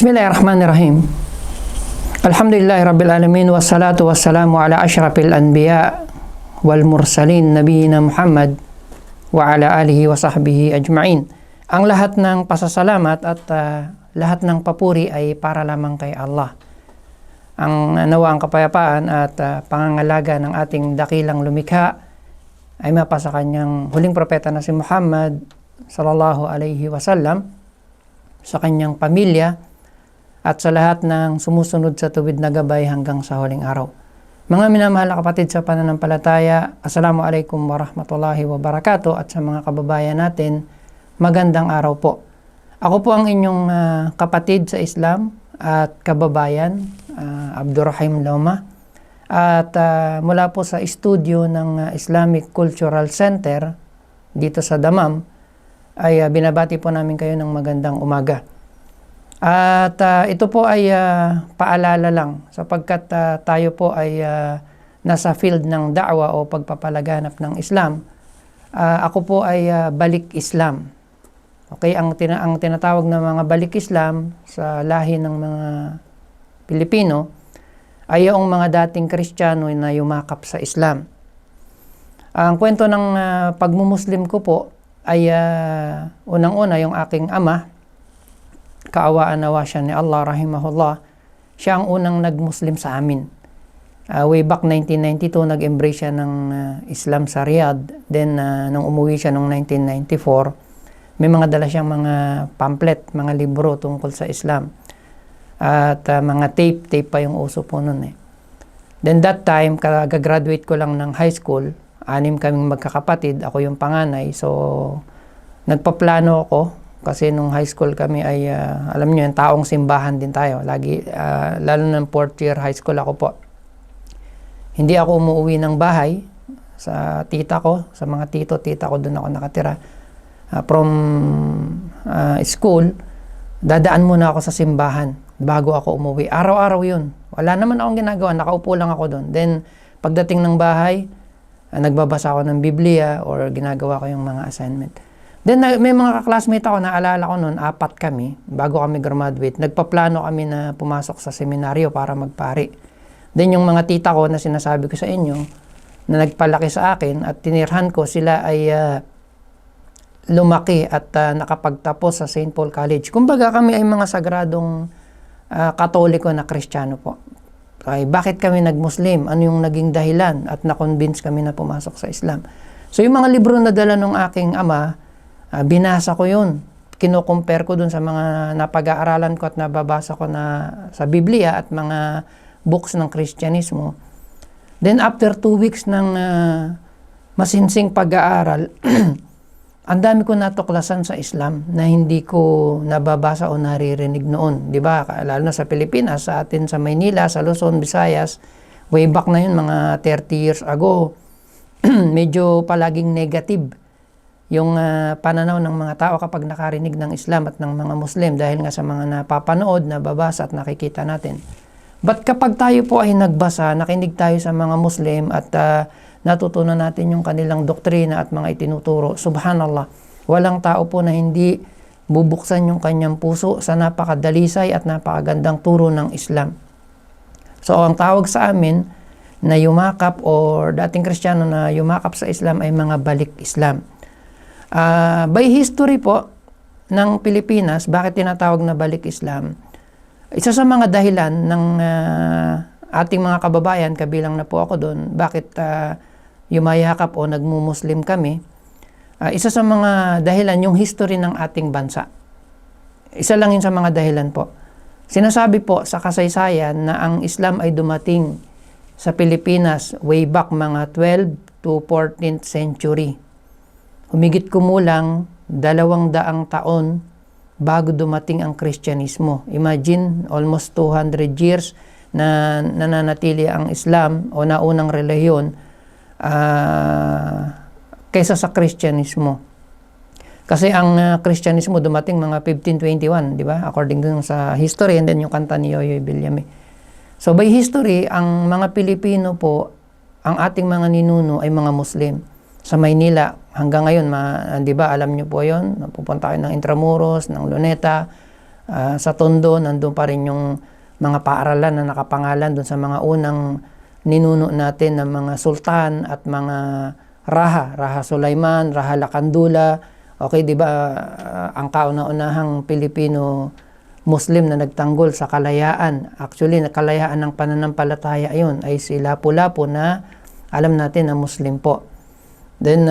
Bismillahirrahmanirrahim. Alhamdulillahi Rabbil Alamin. Wassalatu wassalamu ala ashrafil anbiya wal mursalin nabiyina Muhammad wa ala alihi wa sahbihi ajma'in. Ang lahat ng pasasalamat at lahat ng papuri ay para lamang kay Allah. Ang nawa ang kapayapaan at pangangalaga ng ating dakilang lumikha ay mapasa kanyang huling propeta na si Muhammad sallallahu alaihi wasallam, sa kanyang pamilya at sa lahat ng sumusunod sa tuwid na gabay hanggang sa huling araw. Mga minamahal na kapatid sa pananampalataya, Assalamualaikum warahmatullahi wabarakatuh, at sa mga kababayan natin, magandang araw po. Ako po ang inyong kapatid sa Islam at kababayan, Abdurrahim Loma, at mula po sa studio ng Islamic Cultural Center dito sa Damam, ay binabati po namin kayo ng magandang umaga. At ito po ay paalala lang sapagkat tayo po ay nasa field ng da'wa o pagpapalaganap ng Islam. Ako po ay balik Islam. Okay, ang tinatawag na mga balik Islam sa lahi ng mga Pilipino ay yung mga dating Kristiyano na yumakap sa Islam. Ang kwento ng pagmumuslim ko po ay unang-una yung aking ama, kaawaan nawa siya ni Allah rahimahullah, siya ang unang nag-Muslim sa amin. Way back 1992, nag-embrace siya ng Islam sa Riyadh. Then, nung umuwi siya noong 1994, may mga dala siyang mga pamphlet, mga libro tungkol sa Islam. At mga tape pa yung uso po nun eh. Then that time, kagagraduate ko lang ng high school, 6 kaming magkakapatid, ako yung panganay. So, nagpaplano ako. Kasi nung high school kami ay, alam nyo, yung taong simbahan din tayo. Lagi, lalo ng 4th year high school ako po. Hindi ako umuwi ng bahay sa tita ko, sa mga tita ko, doon ako nakatira. From school, dadaan muna ako sa simbahan bago ako umuwi. Araw-araw yun. Wala naman akong ginagawa, nakaupo lang ako doon. Then, pagdating ng bahay, nagbabasa ako ng Biblia or ginagawa ko yung mga assignment. Then may mga classmate ako, naalala ko noon, 4 kami, bago kami graduate. Nagpaplano kami na pumasok sa seminaryo para magpari. Then yung mga tita ko na sinasabi ko sa inyo, na nagpalaki sa akin at tinirhan ko, sila ay lumaki at nakapagtapos sa St. Paul College. Kumbaga kami ay mga sagradong Katoliko na Kristiyano po. Ay, bakit kami nag-Muslim? Ano yung naging dahilan? At na-convince kami na pumasok sa Islam. So yung mga libro na dala ng aking ama, binasa ko yun. Kino-compare ko dun sa mga napag-aaralan ko at nababasa ko na sa Biblia at mga books ng Kristyanismo. Then after 2 weeks ng masinsing pag-aaral, ang dami ko natuklasan sa Islam na hindi ko nababasa o naririnig noon. Diba? Lalo na sa Pilipinas, sa atin sa Maynila, sa Luzon, Visayas, way back na yun, mga 30 years ago, medyo palaging negative yung pananaw ng mga tao kapag nakarinig ng Islam at ng mga Muslim dahil nga sa mga napapanood, nababasa at nakikita natin. But kapag tayo po ay nagbasa, nakinig tayo sa mga Muslim at natutunan natin yung kanilang doktrina at mga itinuturo, subhanallah, walang tao po na hindi bubuksan yung kanyang puso sa napakadalisay at napakagandang turo ng Islam. So ang tawag sa amin na yumakap or dating Kristiyano na yumakap sa Islam ay mga balik Islam. By history po ng Pilipinas, bakit tinatawag na balik Islam? Isa sa mga dahilan ng ating mga kababayan, kabilang na po ako doon, bakit yumayakap o nagmumuslim kami, isa sa mga dahilan yung history ng ating bansa. Isa lang yun sa mga dahilan po. Sinasabi po sa kasaysayan na ang Islam ay dumating sa Pilipinas way back mga 12th to 14th century. Humigit kumulang 200 taon bago dumating ang Kristyanismo. Imagine, almost 200 years na nananatili ang Islam o naunang relihiyon kaysa sa Kristyanismo. Kasi ang Kristyanismo dumating mga 1521, di ba? According dun sa history, and then yung kanta ni Yoyoy Villame. So by history, ang mga Pilipino po, ang ating mga ninuno ay mga Muslim. Sa Maynila, hanggang ngayon, di ba, alam nyo po yun, pupunta kayo ng Intramuros, ng Luneta, Sa Tondo, nandun pa rin yung mga paaralan na nakapangalan dun sa mga unang ninuno natin ng mga sultan at mga Raha Sulaiman, Raha Lakandula. Okay, di ba, ang kauna-unahang Pilipino Muslim na nagtanggol sa kalayaan. Actually, kalayaan ng pananampalataya yun ay si Lapu-Lapu na alam natin na Muslim po. Then,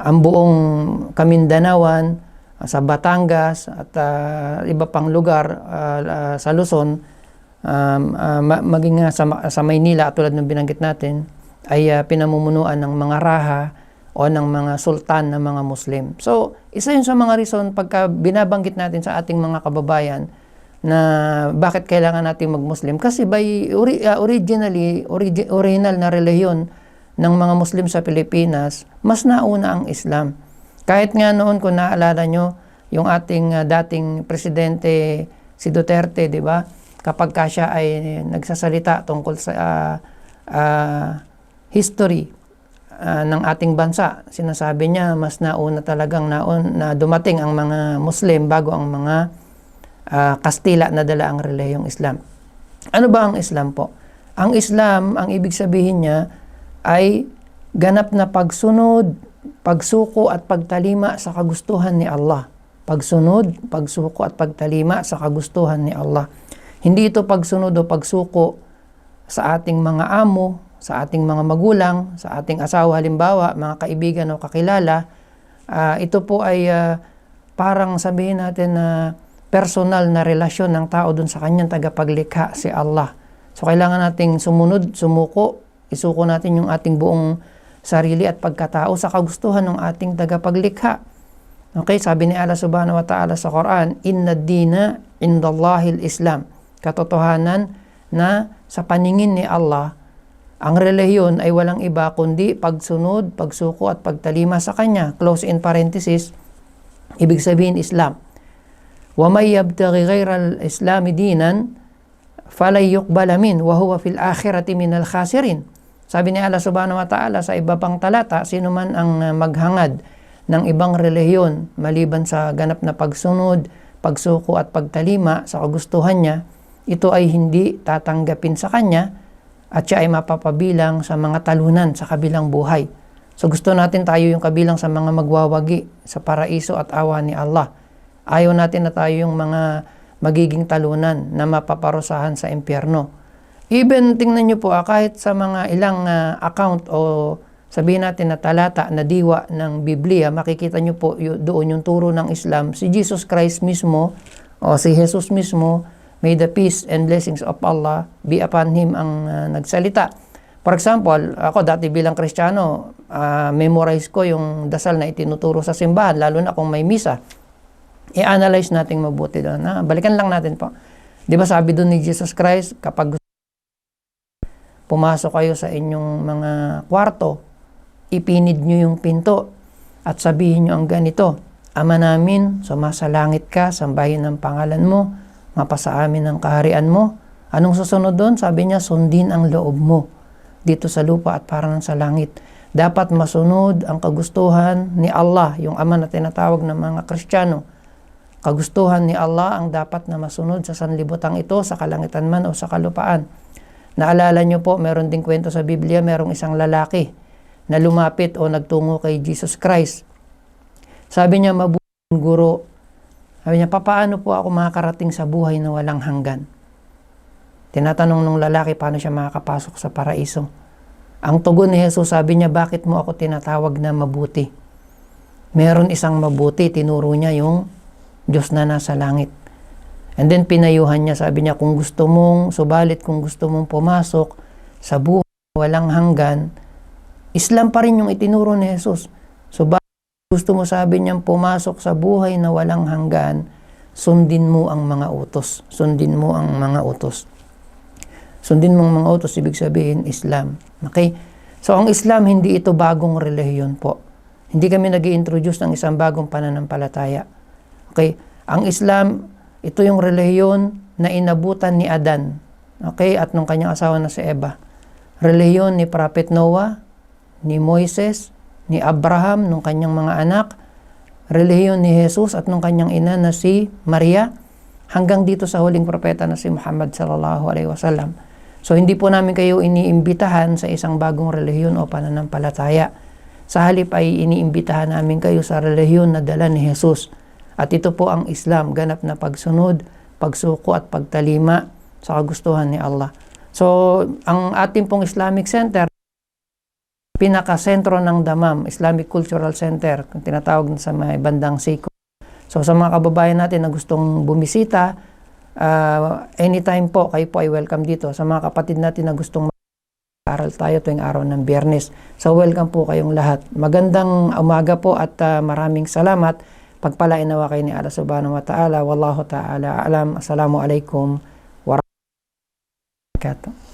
ang buong Kamindanawan, sa Batangas at iba pang lugar sa Luzon, maging sa Maynila, tulad ng binanggit natin, ay pinamumunuan ng mga Raha o ng mga sultan ng mga Muslim. So, isa yun sa mga reason pagka binabanggit natin sa ating mga kababayan na bakit kailangan natin mag-Muslim. Kasi by original na relihiyon ng mga Muslim sa Pilipinas, mas nauna ang Islam. Kahit nga noon, kung naalala nyo, yung ating dating presidente si Duterte, di ba? Kapag ka siya ay nagsasalita tungkol sa history ng ating bansa, sinasabi niya mas nauna talagang na dumating ang mga Muslim bago ang mga Kastila na dala ang relihiyong Islam. Ano ba ang Islam po? Ang Islam, ang ibig sabihin niya ay ganap na pagsunod, pagsuko at pagtalima sa kagustuhan ni Allah. Pagsunod, pagsuko at pagtalima sa kagustuhan ni Allah. Hindi ito pagsunod o pagsuko sa ating mga amo, sa ating mga magulang, sa ating asawa halimbawa, mga kaibigan o kakilala. Ito po ay parang sabihin natin na personal na relasyon ng tao dun sa kanyang tagapaglikha, si Allah. So kailangan nating sumunod, sumuko, isuko natin yung ating buong sarili at pagkatao sa kagustuhan ng ating tagapaglikha. Okay, sabi ni Allah subhanahu wa ta'ala sa Quran, "Inna ad-dina indallahil Islam." Katotohanan na sa paningin ni Allah, ang relihiyon ay walang iba kundi pagsunod, pagsuko at pagtalima sa Kanya. Close in parenthesis, ibig sabihin Islam. "Wa may yabtaghi ghayra al-Islami dinan falay yuqbala min wa huwa fil akhirati minal khasirin." Sabi ni Allah subhanahu wa ta'ala sa iba pang talata, sino man ang maghangad ng ibang relihiyon maliban sa ganap na pagsunod, pagsuko at pagtalima sa kagustuhan niya, ito ay hindi tatanggapin sa Kanya at siya ay mapapabilang sa mga talunan sa kabilang buhay. So gusto natin tayo yung kabilang sa mga magwawagi sa paraiso at awa ni Allah. Ayaw natin na tayo yung mga magiging talunan na mapaparusahan sa impyerno. Even tingnan nyo po, kahit sa mga ilang account o sabihin natin na talata na diwa ng Biblia, makikita nyo po doon yung turo ng Islam. Si Jesus Christ mismo o si Jesus mismo, may the peace and blessings of Allah be upon Him ang nagsalita. For example, ako dati bilang Kristiyano, memorize ko yung dasal na itinuturo sa simbahan, lalo na kung may misa. I-analyze natin mabuti doon. Balikan lang natin po. Di ba sabi doon ni Jesus Christ, kapag pumasok kayo sa inyong mga kwarto, ipinid nyo yung pinto at sabihin nyo ang ganito, "Ama namin, sumasalangit ka, sambahin ang pangalan mo, mapasa amin ang kaharian mo." Anong susunod doon? Sabi niya, sundin ang loob mo dito sa lupa at parang sa langit. Dapat masunod ang kagustuhan ni Allah, yung Ama na tinatawag ng mga Kristiyano. Kagustuhan ni Allah ang dapat na masunod sa sanlibutan ito, sa kalangitan man o sa kalupaan. Naalala niyo po, meron ding kwento sa Biblia, merong isang lalaki na lumapit o nagtungo kay Jesus Christ. Sabi niya, "Mabuting guro." Sabi niya, "Papaano po ako makakarating sa buhay na walang hanggan?" Tinatanong ng lalaki paano siya makakapasok sa paraiso. Ang tugon ni Jesus, sabi niya, "Bakit mo ako tinatawag na mabuti?" Meron isang mabuti, tinuro niya yung Diyos na nasa langit. And then pinayuhan niya, sabi niya, kung gusto mong pumasok sa buhay na walang hanggan, Islam pa rin yung itinuro ni Jesus. So gusto mo, sabi niya, pumasok sa buhay na walang hanggan, sundin mo ang mga utos. Sundin mo ang mga utos. Sundin mo ang mga utos, ibig sabihin Islam. Okay? So ang Islam, hindi ito bagong relihiyon po. Hindi kami nag-i-introduce ng isang bagong pananampalataya. Okay? Ang Islam, ito yung relihiyon na inabutan ni Adan. Okay? At nung kanyang asawa na si Eva. Relihiyon ni Prophet Noah, ni Moises, ni Abraham, nung kanyang mga anak, relihiyon ni Jesus at nung kanyang ina na si Maria, hanggang dito sa huling propeta na si Muhammad sallallahu alaihi wasallam. So hindi po namin kayo iniimbitahan sa isang bagong relihiyon o pananampalataya. Sa halip ay iniimbitahan namin kayo sa relihiyon na dala ni Jesus. At ito po ang Islam, ganap na pagsunod, pagsuko at pagtalima sa kagustuhan ni Allah. So ang ating pong Islamic Center, pinakasentro ng Damam, Islamic Cultural Center, kung tinatawag sa may bandang Siko. So sa mga kababayan natin na gustong bumisita, anytime po, kayo po ay welcome dito. Sa mga kapatid natin na gustong aral tayo tuwing araw ng Biyernes. So welcome po kayong lahat. Magandang umaga po at maraming salamat. Pagpalain nawa kayo ni Allah subhanahu wa ta'ala. Wallahu ta'ala alam. Assalamualaikum warahmatullahi wabarakatuh.